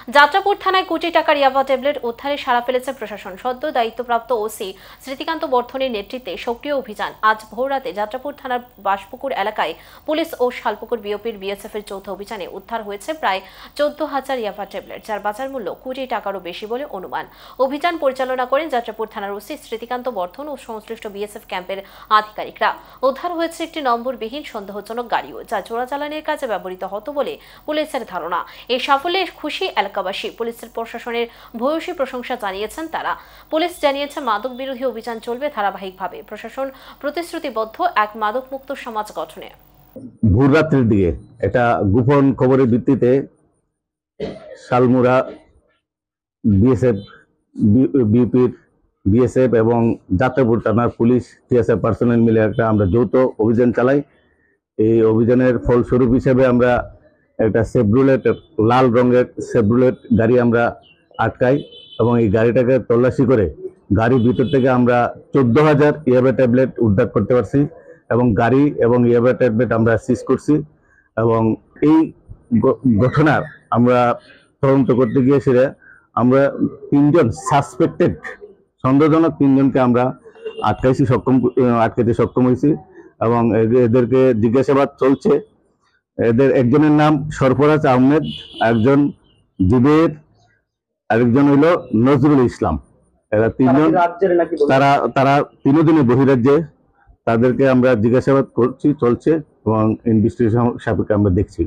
যাত্রাপুর থানায় কোটি টাকার ইয়াবা ট্যাবলেট উদ্ধারে সাড়া ফেলেছে প্রশাসন। সদ্য দায়িত্বপ্রাপ্ত ওসি স্মৃতিকান্ত বর্ধনের নেতৃত্বে সক্রিয় অভিযান। আজ ভোররাতে যাত্রাপুর থানার বাসপুকুর এলাকায় পুলিশ ও শালপুকুর বিওপির বিএসএফ এর যৌথ অভিযানে উদ্ধার হয়েছে প্রায় 14,000 ইয়াবা ট্যাবলেট, যার বাজার মূল্য কোটি টাকারও বেশি বলে অনুমান। অভিযান পরিচালনা করেন যাত্রাপুর থানার ওসি স্মৃতিকান্ত বর্ধন ও সংশ্লিষ্ট বিএসএফ ক্যাম্পের আধিকারিকরা। উদ্ধার হয়েছে একটি নম্বরবিহীন সন্দেহজনক গাড়িও, যা চোরাচালানের কাজে ব্যবহৃত হতো বলে পুলিশের ধারণা। এই সাফল্যে খুশি এলাকাবাসী। পুলিশের প্রশাসনের ভূয়সী প্রশংসা জানিয়েছেন তারা। পুলিশ জানিয়েছে, মাদক বিরোধী অভিযান চলবে ধারাবাহিকভাবে। প্রশাসন প্রতিশ্রুতিবদ্ধ এক মাদক মুক্ত সমাজ গঠনে। ভোর রাত্রির দিকে এটা গোপন খবরের ভিত্তিতে শালমুড়া বিএসএফ, বিউপির বিএসএফ এবং যাত্রাপুর থানার পুলিশ টিএসএফ পার্সোনেল মিলে একটা আমরা যৌথ অভিযান চালাই। এই অভিযানের ফলস্বরূপ হিসেবে আমরা একটা সেভরুলেট, লাল রঙের সেভরুলেট গাড়ি আমরা আটকাই এবং এই গাড়িটাকে তল্লাশি করে গাড়ির ভিতর থেকে আমরা 14,000 ইয়াবা ট্যাবলেট উদ্ধার করতে পারছি এবং গাড়ি এবং ইয়াবা ট্যাবলেট আমরা সিজ করছি। এবং এই ঘটনার আমরা তদন্ত করতে গিয়ে সেটা আমরা 3জন সাসপেক্টেড সন্দেহজনক 3জনকে আমরা আটকাতে সক্ষম হয়েছি এবং এদেরকে জিজ্ঞাসাবাদ চলছে। এদের একজনের নাম সরফরাজ আহমেদ, একজন জুবের, আরেকজন হইল নজরুল ইসলাম। এরা 3জন তারা 3জনই বহিরাজ্যে। তাদেরকে আমরা জিজ্ঞাসাবাদ করছি, চলছে এবং ইনভেস্টিগেশন সাপেক্ষে আমরা দেখছি।